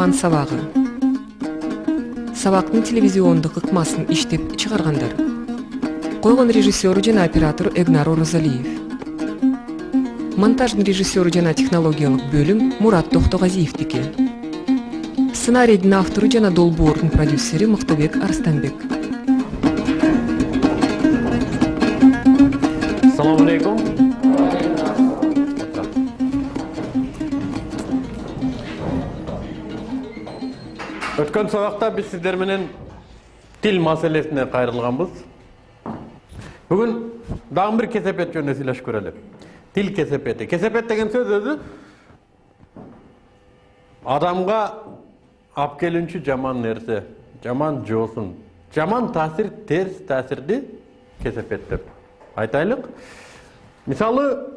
Асман сабагы. Сабактын телевизиондук ыкмасын иштеп чыгаргандар. Койгон режиссеру жана оператору Эгнар Оразалиев. Монтаждын режиссеру жана технологиялык бөлүм Мурат Токтогазиевдики. Сценарийдин автору жана долбоордун продюсери Мыктыбек Арстанбек. Assalamu alaikum. Өткөн сабакта биз сиздер менен тил маселесине кайрылганбыз. Бүгүн дагы бир кесепет жөнүндө сүйлөшүп көрөлү. Тил кесепети. Кесепет деген сөз өзү адамга алып келүүчү жаман нерсе, жаман жоосун, жаман таасир, терс таасирди кесепет деп айтайлык. Мисалы,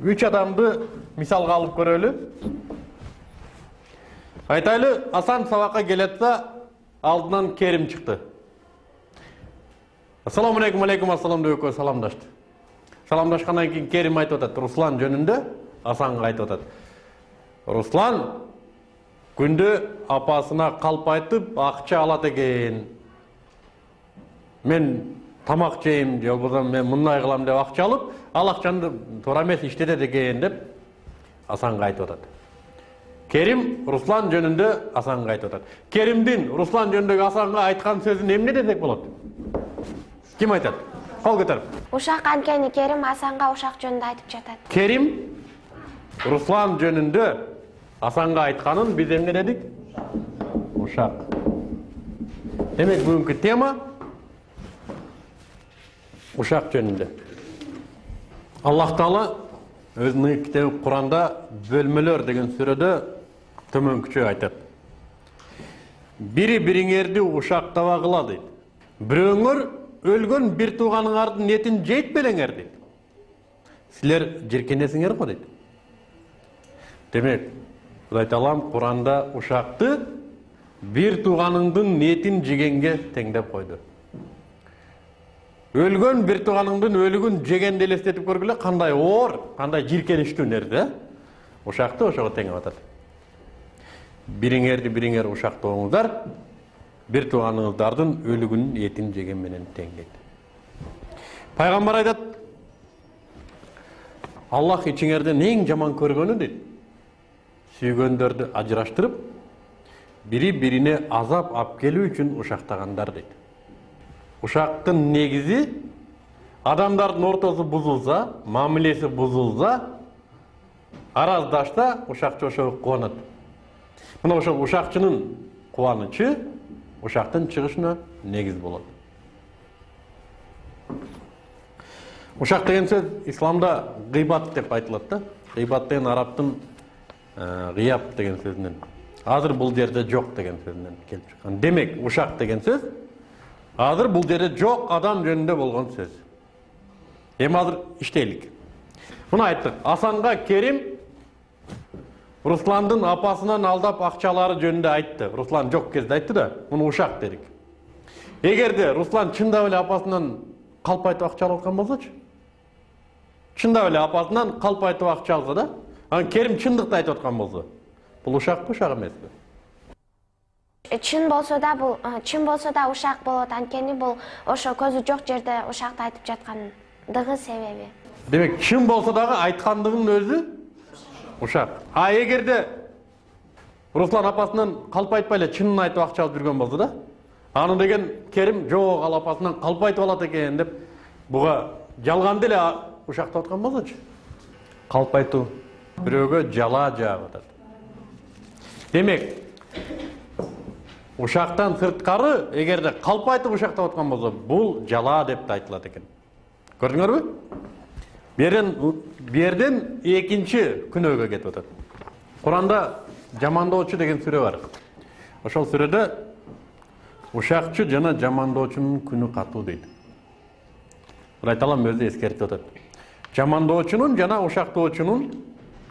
3 адамды мисалга алып көрөлү. Айтайлы, Асан сабакка келетса, алдынан Керим чыкты. Ассаламу алейкум, алейкум ассалам деп экөө саламдашты. Саламдашкандан кийин Керим айтып атат, Руслан жөнүндө Асанга айтып атат. Руслан күндө апасына калп айтып, акча алат экен. Мен тамак жейм, же болбосо мен мындай кылам деп акча алып, ал акчаны туура эмес иштетет экен деп Асанга айтып атат. Керим Руслан жөнүндө Асанга айтып атат. Керимдин Руслан жөнүндөгү Асанга айткан сөзүн эмне десек болот? Ким айтат? Кол көтөрүп. Ушак анткени Керим Асанга ушак жөнүндө айтып жатат. Керим Руслан жөнүндө Асанга айтканын биз эмне дедик? Ушак. Демек бүгүнкү тема ушак жөнүндө. Аллах Таала өзүнүн китеби Куранда бөлмөлөр деген сүрөдө төмөнкүчө айтат. Бири-бириңерди ушактабагыла дейт. Бирөөңөр өлгөн бир тууганыңардын этин жейт белеңер дейт. Силер жиркенесиңер го дейт. Демек, Кудай Таалам Куранда ушакты бир тууганыңдын этин жегенге теңдеп койду. Өлгөн бир тууганыңдын өлүгүн жегенди элестетип көргүлө, кандай оор, кандай жиркеничтүү нерсе, ушакты ошого теңеп атат. Бириңер ушактооңуздар, бир тууганыңыздардын өлүгүнүн этин жеген менен тең дейт. Пайгамбар айтат, Аллах ичиңерден эң жаман көргөнү дейт. Сүйгөндөрдү ажыраштырып, бири-бирине азап алып келүү үчүн ушактагандар дейт. Ушактын негизи адамдардын ортосу бузулса, мамилеси бузулса, араздашса, ушакчы ошого кубанат. Мына ошол ушакчынын кубанычы ушактын чыгышына негиз болот. Ушак деген сөз исламда гыйбат деп айтылат да. Гыйбат деген арабтын гыяб деген сөзүнөн. Азыр бул жерде жок деген сөзүнөн келип чыккан. Демек, ушак деген сөз азыр бул жерде жок адам жөнүндө болгон сөз. Эми азыр иштейлик. Муну айттык. Асанга Керим Русландын апасынан алдап акчалары жөнүндө айтты. Руслан жок кезде айтты да, муну ушак дедик. Эгерде Руслан чындап эле апасынан калп айтып акча алып аткан болсочу? Чындап эле апасынан калп айтып акча алса да, анан Керим чындыкты айтып аткан болсо, бул ушакпы, ушак эмеспи? Чын болсо да ушак болот, анткени бул ошо көзү жок жерде ушакты айтып жаткандыгы себеби. Демек, чын болсо дагы айткандыгынын өзү ушак. А эгерде Руслан апасынан калп айтпай эле чынын айтып акча алып жүргөн болсо да, аны деген Керим жок, ал апасынан калп айтып алат экен деп, буга жалганды эле ушактап аткан болсочу? Калп айтуу бирөөгө жала жаап атат. Демек, ушактан сырткары, эгерде калп айтып ушактап аткан болсо, бул жала деп да айтылат экен. Көрдүңөрбү? Берден экинчи күнөөгө кетип атат. Куранда жамандоочу деген сүрө бар. Ошол сүрөдө ушакчы жана жамандоочунун күнү катуу дейт. Кудай Таалам өзү эскертип атат. Жамандоочунун жана ушактоочунун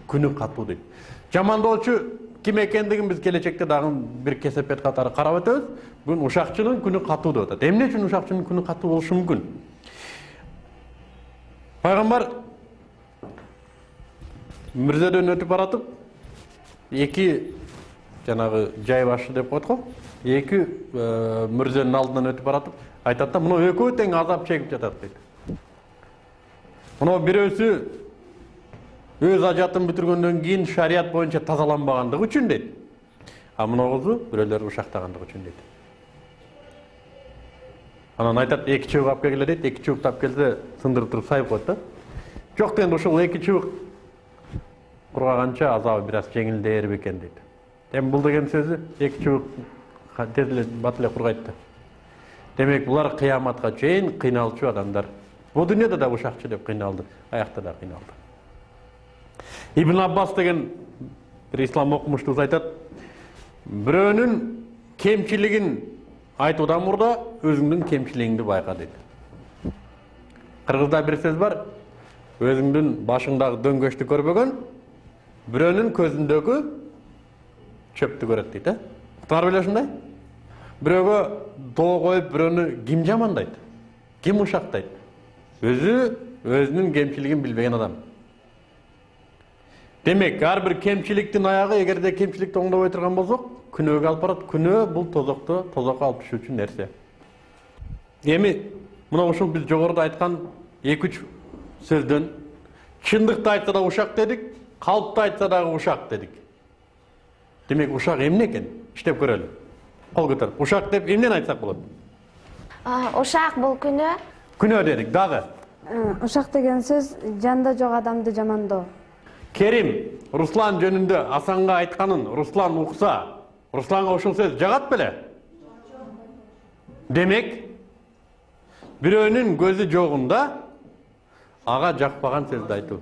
күнү катуу дейт. Жамандоочу ким экендигин биз келечекте дагы бир кесепет катары карап өтөбүз. Бүгүн ушакчынын күнү катуу деп атат. Эмне үчүн ушакчынын күнү катуу болушу мүмкүн? Пайгамбар мирзеден өтүп баратып, эки жанагы жай башы деп коет го. Эки мүрзөнүн алдынан өтүп баратып, айтат да, мына экөө тең азап чегип жатат дейт. Мына бирөөсү өз ажатын бүтүргөндөн кийин шарият боюнча тазаланбагандыгы үчүн дейт. А мына кызы бирөөлөрдү ушактагандыгы үчүн дейт. Анан айтат, эки чыбык алып келгиле дейт. Эки чыбык алып келсе, сындырып туруп сайып коет да. Жок дегенде ушул эки чыбык кургаганча азабы бир аз жеңилдээр бекен дейт. Эми бул деген сөзү эки чыбык тез эле бат эле кургайт да. Демек булар кыяматка чейин кыйналчу адамдар. Бул дүйнөдө да ушакчы деп кыйналды, аякта да кыйналды. Ибн Аббас деген бир ислам окумуштубуз айтат, бирөөнүн кемчилигин айтуудан мурда өзүңдүн кемчилигиңди байка дейт. Кыргызда бир сөз бар, өзүңдүн башыңдагы дөңгөчтү көрбөгөн, бирөөнүн көзүндөгү чөптү көрөт дейт, Бар беле ушундай? Бирөөгө доо коюп, бирөөнү ким жамандайт? Ким ушактайт? Өзүнүн кемчилигин билбеген адам. Демек, ар бир кемчиликтин аягы, эгерде кемчиликти оңдобой турган болсок, күнөөгө алып барат. Күнөө бул тозокко алып түшүүчү нерсе. Эми мына ушул биз жогоруда айткан 2-3 сөздөн чындыкты айтса да ушак дедик, калпты айтса дагы ушак дедик. Демек, ушак эмне экен? Иштеп көрөлү. Кол көтөрүп. Ушак деп эмнени айтсак болот? Ушак бул күнөө. Күнөө дедик, дагы. Ушак деген сөз жанда жок адамды жамандоо. Керим Руслан жөнүндө Асанга айтканын Руслан укса, Русланга ушул сөз жагат беле? Демек, бирөөнүн көзү жогунда ага жакпаган сөздү айтуу.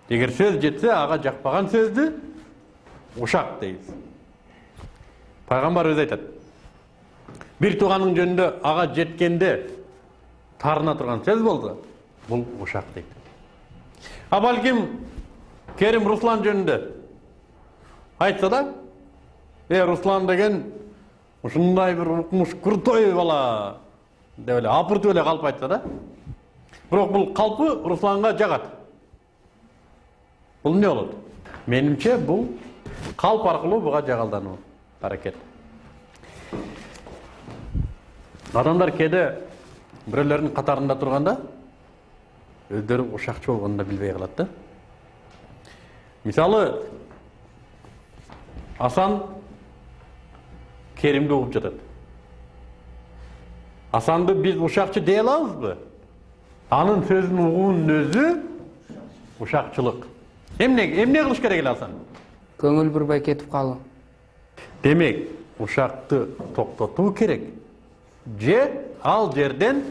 Эгер сөз жетсе, ага жакпаган сөздү ушак дейбиз. Пайгамбар өзү айтат. Бир тууганын жөнүндө ага жеткенде тарына турган сөз болсо, бул ушак дейт. А балким Керим Руслан жөнүндө айтса да, Руслан деген ушундай бир укмуш крутой бала деп эле апыртып эле калп айтса да. Бирок бул калпы Русланга жагат. Бул эмне болот? Менимче бул калп аркылуу буга жагалдануу аракет. Адамдар кээде бирөөлөрдүн катарында турганда өздөрү ушакчы болгонун да билбей калат да. Мисалы, Асан Керимди угуп жатат. Асанды биз ушакчы дей алабызбы? Анын сөзүн угуунун өзү ушакчылык. Эмне кылыш керек эле Асан? Көңүл бурбай кетип калуу. Демек, ушакты токтотуу керек. Же ал жерден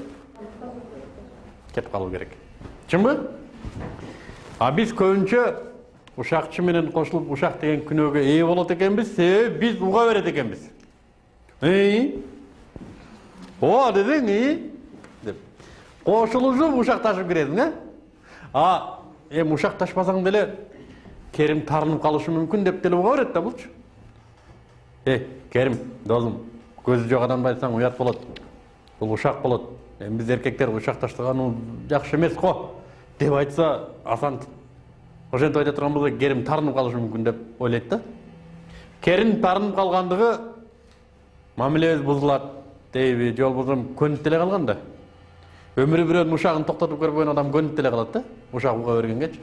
кетип калуу керек. Чынбы? А биз көбүнчө ушакчы менен кошулуп ушак деген күнөөгө ээ болот экенбиз, себеби биз уга берет экенбиз. О, дедиң, деп. Кошулуп ушакташып киресиң, эми ушакташпасаң деле Керим тарынып калышы мүмкүн деп деле уга берет да булчу. Керим, досум, көзү жок адамды айтсаң уят болот. Бул ушак болот. Эми биз эркектер ушакташтыргануу жакшы эмес го деп айтса, Асан ошентип айта турган болсо Керим тарынып калышы мүмкүн деп ойлойт да. Керим тарынып калгандыгы мамилебиз бузулат дейби, же болбосо көнүп деле калган да. Өмүрү бирөөнүн ушагын токтотуп көрбөгөн адам көнүп деле калат да. Ушак уга бергенгечи.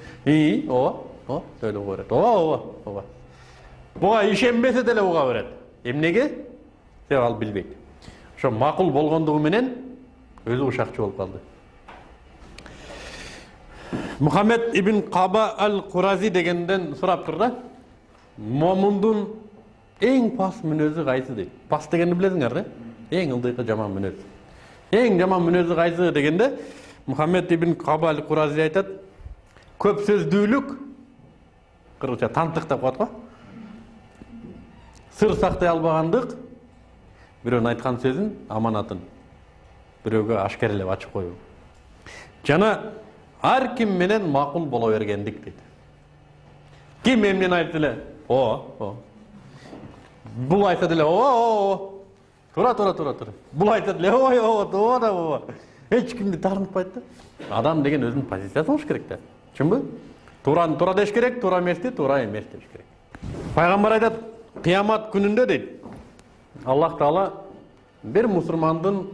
Ооба, деле уга берет. Ооба. Буга ишенбесе деле уга берет. Эмнеге? Себеби ал билбейт. Ошо макул болгондугу менен өзү ушакчы болуп калды. Мухаммед ибн Каба ал-Курази дегенден сурап да. Момундун эң пас мүнөзү кайсы дейт. Пас дегенди билесиңер да? Эң ылдыйкы жаман мүнөз. Эң жаман мүнөзү кайсы дегенде Мухаммед ибн Каба ал-Курази айтат, көп сөздүүлүк, кыргызча тантык деп коет го. Сыр сактай албагандык, бирөөнүн айткан сөзүн, аманатын бирөөгө ашкерелеп ачып коюу. Жана ар ким менен макул боло бергендик дейт. Ким эмнени айтса деле, бул айтса деле, тура. Бул айтса деле, ооба. Эч кимди тарынтпайт да. Адам деген өзүнүн позициясын алыш керек да. Чынбы? Тураны тура деш керек, тура эмести, тура эмес деш керек. Пайгамбар айтат, Кыямат күнүндө дейт, Аллах Таала бир мусулмандын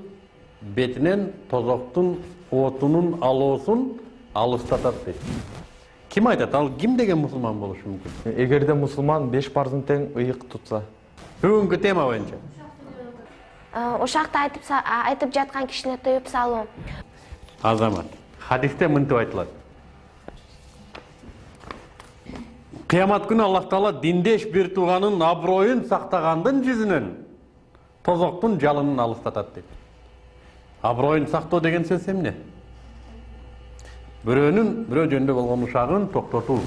бетинен тозоктун отунун алоосун алыстатат дейт. Ким айтат? Ал ким деген мусулман болушу мүмкүн? Эгерде мусулман 5 парыздын тең ыйык тутса. Бүгүнкү тема боюнча. Ушакты айтып жаткан кишини тыйып салуу. Азамат. Хадисте мынтип айтылат. Кыямат күнү Аллах Таала диндеш бир тууганын аброюн сактагандын жүзүнөн тозоктун жалынын алыстатат дейт. Аброюн сактоо деген сөз эмне? Бирөө жөнүндө болгон ушагын токтотуу.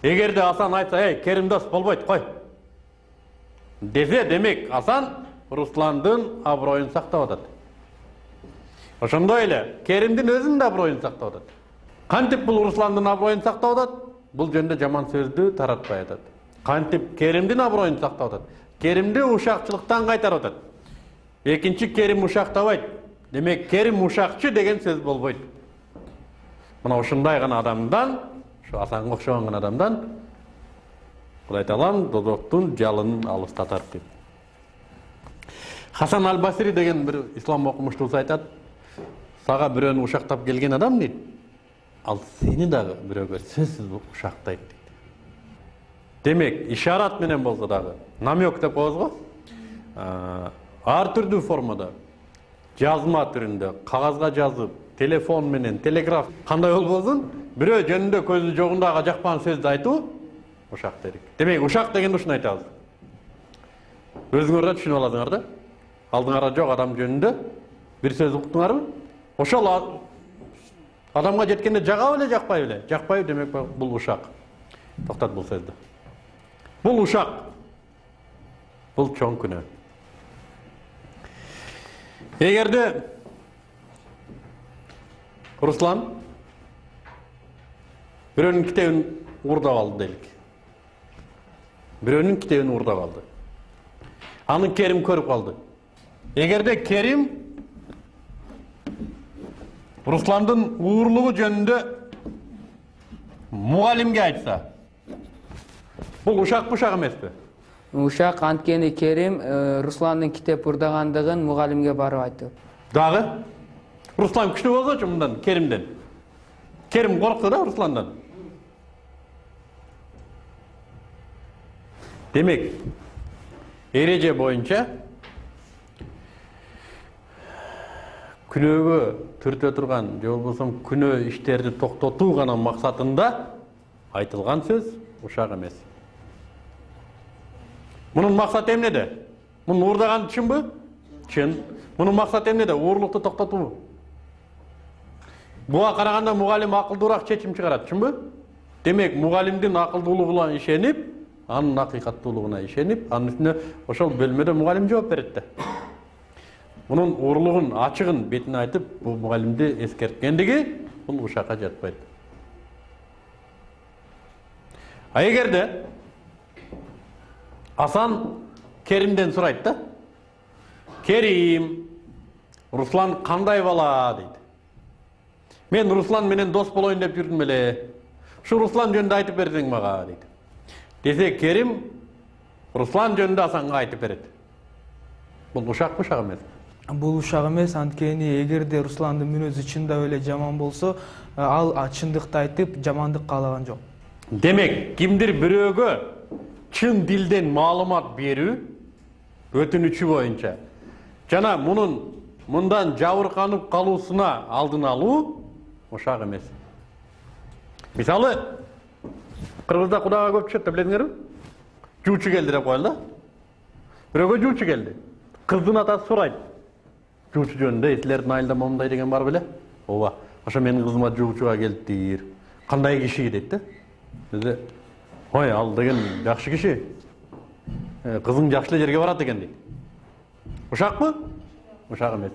Эгерде Асан айтса, "Эй, Керимдос болбойт, кой." Десе, демек Асан Русландын аброюн сактап атат. Ошондой эле Керимдин өзүнүн да аброюн сактап атат. Кантип бул Русландын аброюн сактап атат? Бул жөнүндө жаман сөздү таратпай атат. Кантип Керимдин аброюн сактап атат? Керимди ушакчылыктан кайтарып атат. Экинчи Керим ушактабайт. Демек Керим ушакчы деген сөз болбойт. Мына ушундай гана адамдан, ушу Асанга окшогон гана адамдан Кудай Таалам тозоктун жалынын алыстатат дейт. Хасан аль-Басри деген бир ислам окумуштуусу айтат, сага бирөөнү ушактап келген адам дейт, ал сени дагы бирөөгө сөзсүз ушактайт дейт. Демек, ишарат менен болсо дагы, намек деп коебуз го, ар түрдүү формада, жазма түрүндө, кагазга жазып, телефон менен, телеграф, кандай болбосун, бирөө жөнүндө көзү жогундагы жакпан сөздү айтуу ушак дедик. Демек, ушак дегенде ушуну айтабыз. Өзүңөр да түшүнүп аласыңар да. Алдыңарда жок адам жөнүндө бир сөз уктуңарбы? Ошол адамга жеткенде жагабы эле, жакпайбы эле? Жакпайбы, демек бул ушак. Токтот бул сөздү. Бул ушак. Бул чоң күнөө. Эгерде Руслан бирөөнүн китебин уурдап алды дейlik. Бирөөнүн китебин уурдап алды. Аны Керим көрүп калды. Эгерде Керим Русландын уурлугу жөнүндө мугалимге айтса, бул ушак эмеспи? Ушак анткени Керим Русландын китеп урдагандыгын мугалимге барып айтып. Дагы Руслан күчтүү болсочу мындан Керимден. Керим коркtu да Русландан. Демек, эреже боюнча күнөөгө түртө турган, же болбосо күнөө иштерди токтотуу гана максатында айтылган сөз ушак эмес. Мунун максаты эмнеде? Мунун уурдаганы чынбы? Чын. Мунун максаты эмнеде? Уурлукту токтотуу. Буга караганда мугалим акылдуураак чечим чыгарат, чынбы? Демек, мугалимдин акылдуулугуна ишенип, анын акыйкаттуулугуна ишенип, анын үстүнө ошол бөлмөдө мугалим жооп берет да. Мунун уурлугун, ачыгын бетине айтып, бул мугалимди эскерткендиги бул ушакка жатпайт. А эгерде Асан Керимден сурайт да, Керим, Руслан кандай бала дейт. Мен Руслан менен дос болоюн деп жүрдүм эле. Ушу Руслан жөнүндө айтып берсең мага дейт. Десе Керим Руслан жөнүндө Асанга айтып берет. Бул ушакпы, ушак эмес? Бул ушак эмес, анткени эгерде Русландын мүнөзү чындап эле жаман болсо, ал чындыкты айтып, жамандык каалаган жок. Демек, кимдир бирөөгө чын дилден маалымат берүү өтүнүчү боюнча жана мындан жабырканып калуусуна алдын алуу ушак эмес. Мисалы, Кыргызда Кудайга көп түшөт, билесиңерби? Жуучу келди деп коелу да. Бирөөгө жуучу келди. Кыздын атасы сурайт. Жуучу жөнүндө силердин айылда момундай деген бар беле? Ооба. Ошо менин кызыма жуучуга келиптир. Кандай киши дейт да? Деди, ой, ал деген жакшы киши. Кызың жакшы жерге барат экен дейт. Ушакпы? Ушак эмес.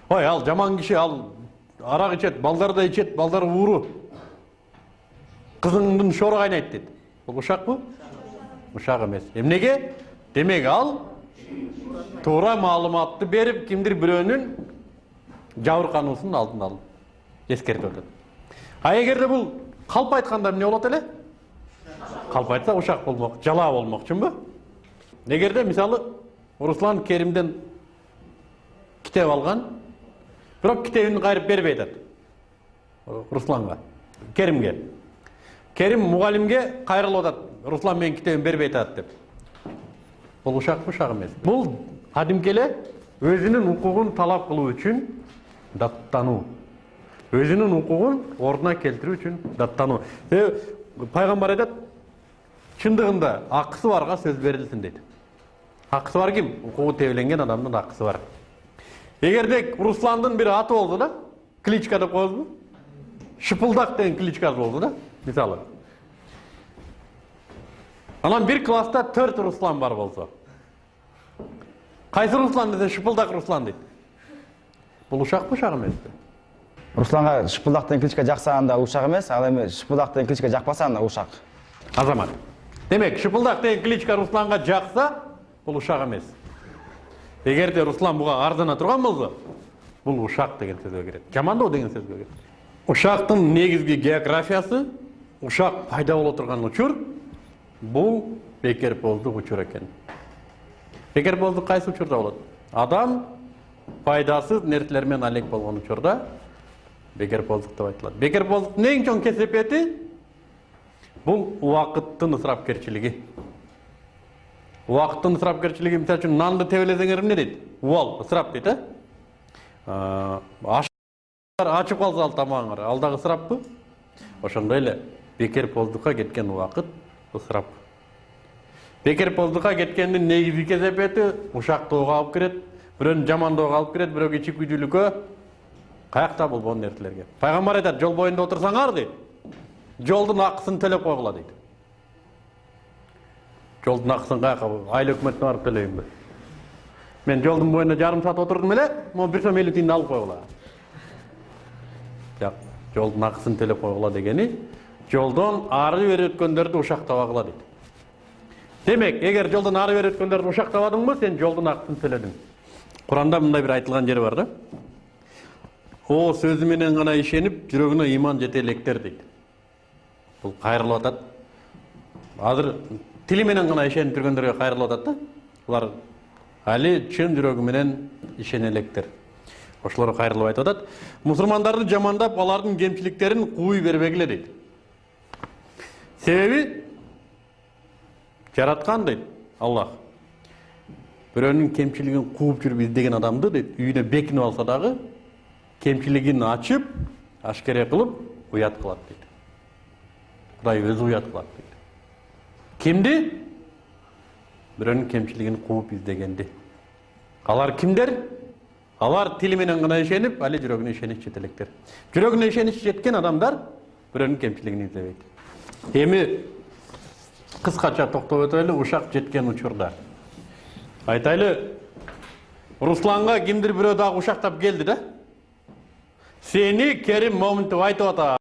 Ой, ал жаман киши, ал арак ичет, балдар да ичет, балдар ууру. Кызыңдын шору кайнайт дейт. Бул ушакпы? Ушак эмес. Эмнеге? Демек ал туура маалыматты берип, кимдир бирөөнүн жабыркануусунун алдын алып эскертип атат. А эгерде бул калп айтканда эмне болот эле? Калп айтса ушак болмок, жалаа болмок, чынбы? Эгерде мисалы Руслан Керимден китеп алган, бирок китебин кайрып бербей атат. Русланга, Керимге. Керим мугалимге кайрылып атат. Руслан менин китебин бербей атат деп. Бул ушак эмес. Бул кадимкеле өзүнүн укугун талап кылуу үчүн даттануу. Өзүнүн укугун ордуна келтирүү үчүн даттануу. Пайгамбар айтат, чындыгында акысы барга сөз берилсин дейт. Акысы бар ким? Укугу тебеленген адамдын акысы бар. Эгерде Русландын бир аты болду да, кличка деп коебузбу? Шыпылдак деген кличкасы болду да, мисалы. Анан бир класста 4 Руслан бар болсо. Кайсы Руслан десе Шыпылдак Руслан дейт. Бул ушак эмеспи? Русланга Шыпылдак деген кличка жаксаганда ушак эмес, ал эми Шыпылдак деген кличка жакпасаганда ушак. Азамат. Демек, Шыпылдак деген кличка Русланга жакса, бул ушак эмес. Эгерде Руслан буга ардына турган болсо, бул ушак деген сөзгө кирет. Жамандоо деген сөзгө кирет. Ушактын негизги географиясы, ушак пайда боло турган учур, бул бекербоздук учур экен. Бекербоздук кайсы учурда болот? Адам пайдасыз нерселер менен алек болгон учурда бекербоздук деп айтылат. Бекербоздуктун эң чоң кесепети бул убакыттын ысырапкерчилиги. Убакыттын ысырапкерчилиги, мисалы үчүн нанды тебелесеңер эмне дейт? Убал, ысырап дейт, ачып калса ал тамагыңар, ал дагы ысыраппы? Ошондой эле бекербоздукка кеткен убакыт ысырап. Бекербоздукка кеткендин негизги кесепети ушактоого алып келет, бирөөнү жамандоого алып келет, бирөөгө чикүйдүүлүккө, каякта болбогон нерселерге. Пайгамбар айтат, жол боюнда отурсаңар дейт, жолдун акысын төлөп койгула дейт. Жолдун акысын каяка, айыл өкмөтүнө барып төлөйүнбү? Мен жолдун боюнда жарым саат отурдум эле, могу 150 тиын алып койгула. Жок, жолдун акысын төлөп койгула дегени, жолдон ары бери өткөндөрдү ушактабагыла дейт. Демек, эгер жолдон ары бери өткөндөрдү ушактабадыңбы, сен жолдун акысын төлөдүң. Куранда мындай бир айтылган жери бар да. О сөзү менен гана ишенип, жүрөгүнө ыйман жете электер дейт. Бул кайрылып атат. Азыр тили менен гана ишенип жүргөндөргө кайрылып атат да. Булар али чын жүрөгү менен ишене электер. Ошолор кайрылып айтып атат. Мусулмандарды жамандап, алардын кемчиликтерин кууй бербегиле дейт. Себеби жараткан дейт Аллах. Бирөөнүн кемчилигин кууп жүрүп издеген адамды дейт, үйүнө бекинип алса дагы кемчилигин ачып, ашкере кылып уят кылат дейт. Кудай өзү уят кылат дейт. Кимди? Бирөөнүн кемчилигин кууп издегенди. Алар кимдер? Алар тили менен гана ишенип, али жүрөгүнө ишенич жете электер. Жүрөгүнө ишенич жеткен адамдар бирөөнүн кемчилигин издебейт. Эми кыскача токтоп өтөлү ушак жеткен учурда. Айтайлы, Русланга кимдир бирөө дагы ушактап келди да. Сени Керим Момунтов айтып атат.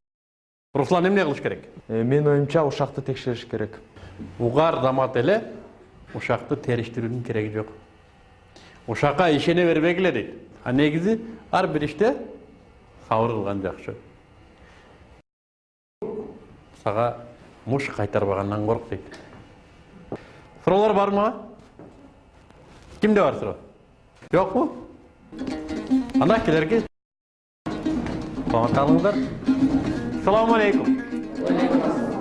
Руслан эмне кылыш керек? Мен оюмча ушакты текшериш керек. Угар замат эле ушакты териштирүүнүн кереги жок. Ушакка ишене бербегиле дейт. А негизи ар бир иште сабыр кылган жакшы. Сага муш кайтарбагандан корк дейт. Суроолор бармы? Кимде бар суроо? Жокпу? Анда келерге саламат алыңыздар. Assalamu alaikum.